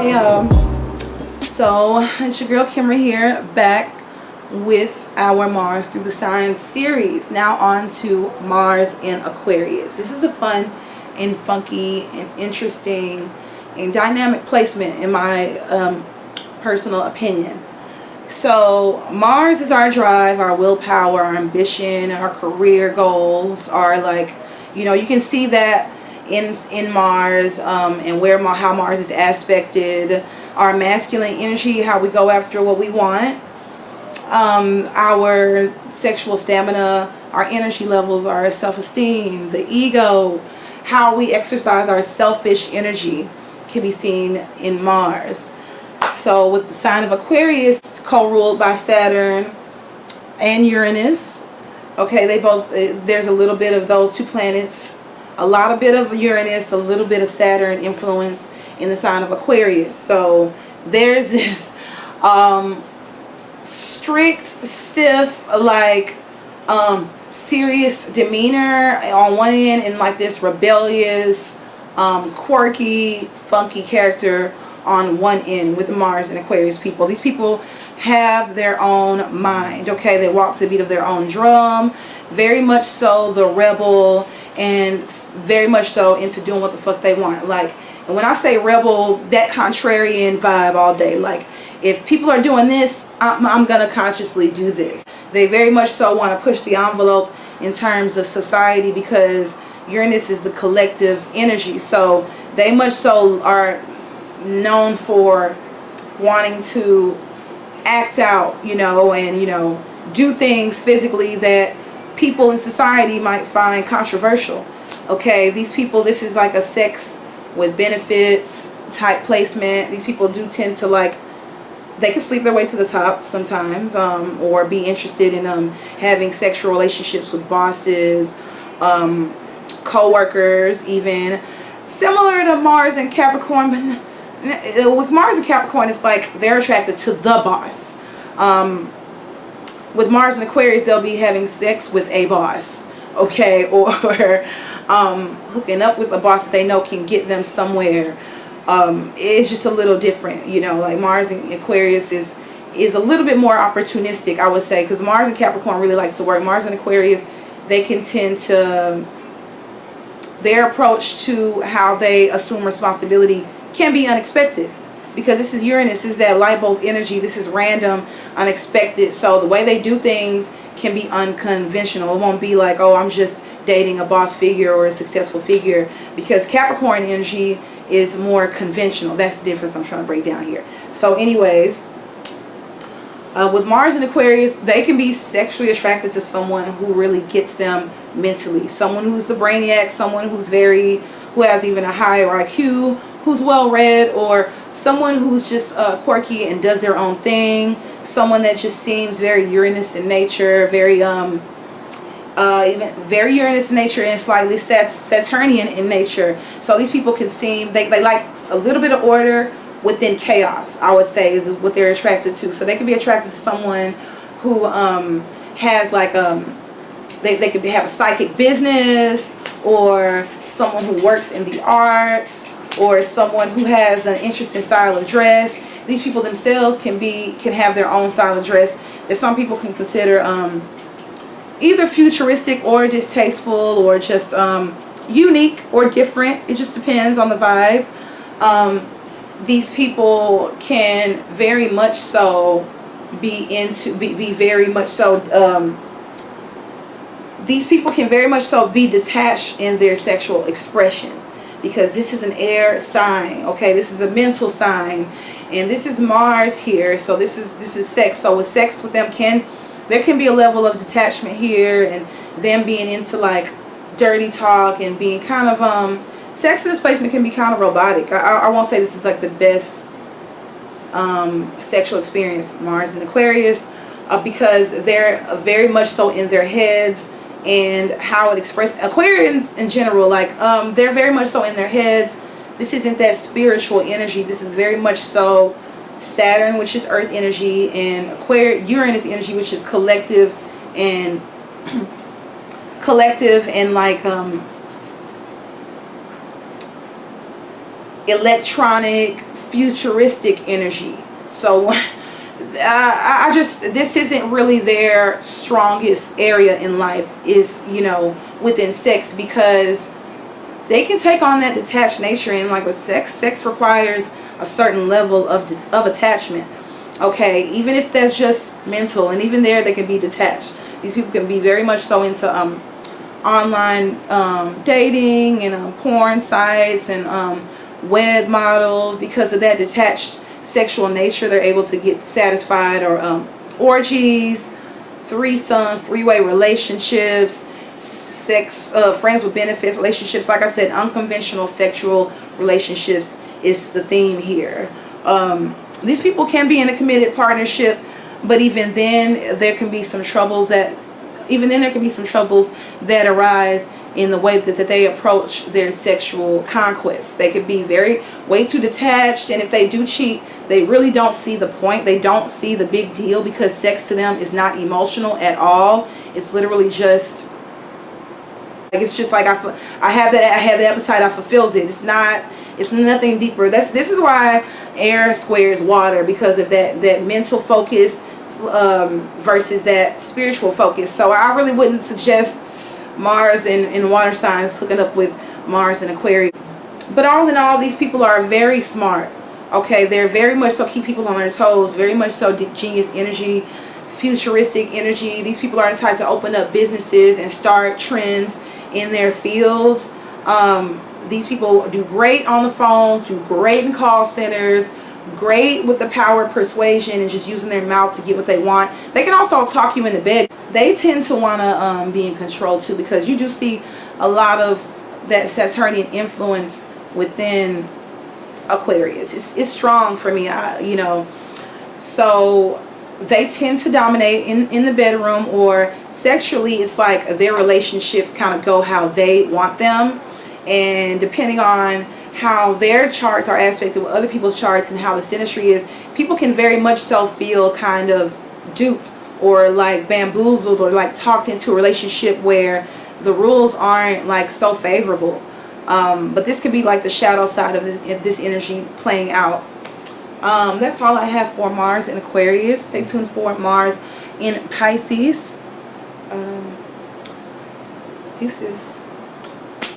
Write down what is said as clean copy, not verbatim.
Hey y'all, so it's your girl Kimra here, back with our Mars Through the Signs series. Now on to Mars in Aquarius. This is a fun and funky and interesting and dynamic placement in my personal opinion. So Mars is our drive, our willpower, our ambition, our career goals, are like, you know, you can see that in Mars, and how Mars is aspected, our masculine energy, how we go after what we want, our sexual stamina, our energy levels, our self-esteem, the ego, how we exercise our selfish energy can be seen in Mars. So with the sign of Aquarius, it's co-ruled by Saturn and Uranus. Okay, they both, there's a little bit of those two planets, a lot of bit of Uranus, a little bit of Saturn influence in the sign of Aquarius. So there's this strict, stiff, like serious demeanor on one end, and like this rebellious, quirky, funky character on one end with the Mars and Aquarius people. These people have their own mind, okay? They walk to the beat of their own drum, very much so the rebel, and very much so into doing what the fuck they want. Like, and when I say rebel, that contrarian vibe all day. Like, if people are doing this, I'm gonna consciously do this. They very much so want to push the envelope in terms of society, because Uranus is the collective energy. So they much so are known for wanting to act out, you know, and, you know, do things physically that people in society might find controversial. Okay, these people, this is like a sex with benefits type placement. These people do tend to, like, they can sleep their way to the top sometimes, or be interested in having sexual relationships with bosses, co-workers, even similar to Mars and Capricorn. But with Mars and Capricorn, it's like they're attracted to the boss. With Mars and Aquarius, they'll be having sex with a boss, okay, or hooking up with a boss that they know can get them somewhere. It's just a little different, you know. Like Mars and Aquarius is a little bit more opportunistic, I would say, because Mars and Capricorn really likes to work. Mars and Aquarius, they can tend to, their approach to how they assume responsibility can be unexpected, because this is Uranus, this is that light bulb energy. This is random, unexpected. So the way they do things can be unconventional. It won't be like, oh, I'm just dating a boss figure or a successful figure, because Capricorn energy is more conventional. That's the difference I'm trying to break down here. So anyways, with Mars and Aquarius, they can be sexually attracted to someone who really gets them mentally, someone who's the brainiac, someone who has even a higher IQ, who's well read, or someone who's just quirky and does their own thing, someone that just seems very Uranus in nature, very even very Uranus in nature, and slightly Saturnian in nature. So these people can seem, they like a little bit of order within chaos, I would say, is what they're attracted to. So they can be attracted to someone who has like they could have a psychic business, or someone who works in the arts, or someone who has an interesting style of dress. These people themselves can have their own style of dress that some people can consider either futuristic or distasteful, or just unique or different. It just depends on the vibe. These people can very much so be very much so these people can very much so be detached in their sexual expression, because this is an air sign, okay? This is a mental sign, and this is Mars here. So this is sex. So with sex with them, there can be a level of detachment here, and them being into like dirty talk and being kind of sex in this placement can be kind of robotic. I won't say this is like the best sexual experience, Mars and Aquarius, because they're very much so in their heads, and how it expresses. Aquarians in general, like they're very much so in their heads. This isn't that spiritual energy. This is very much so Saturn, which is earth energy, and Uranus energy, which is collective and like electronic, futuristic energy. So I just, this isn't really their strongest area in life, is, you know, within sex, because they can take on that detached nature. And like with sex requires a certain level of attachment. Okay, even if that's just mental, and even there they can be detached. These people can be very much so into online dating and porn sites and web models. Because of that detached sexual nature, they're able to get satisfied. Or orgies, threesomes, three-way relationships, sex, friends with benefits relationships. Like I said, unconventional sexual relationships is the theme here. These people can be in a committed partnership, but even then there can be some troubles that arise in the way that they approach their sexual conquest. They could be way too detached, and if they do cheat, they really don't see the point. They don't see the big deal, because sex to them is not emotional at all. It's literally just like, it's just like I have the appetite, I fulfilled it. It's nothing deeper. This is why air squares water, because of that mental focus versus that spiritual focus. So I really wouldn't suggest Mars and water signs hooking up with Mars and Aquarius. But all in all, these people are very smart. Okay, they're very much so keep people on their toes, very much so genius energy, futuristic energy. These people are the type to open up businesses and start trends in their fields. These people do great on the phones, do great in call centers, great with the power of persuasion and just using their mouth to get what they want. They can also talk you into bed. They tend to want to be in control too, because you do see a lot of that Saturnian influence within Aquarius. It's strong for me, you know. So they tend to dominate in the bedroom, or sexually it's like their relationships kind of go how they want them. And depending on how their charts are aspected with other people's charts and how the synastry is, people can very much so feel kind of duped or like bamboozled or like talked into a relationship where the rules aren't like so favorable. But this could be like the shadow side of this energy playing out. That's all I have for Mars in Aquarius. Stay tuned for Mars in Pisces. Deuces.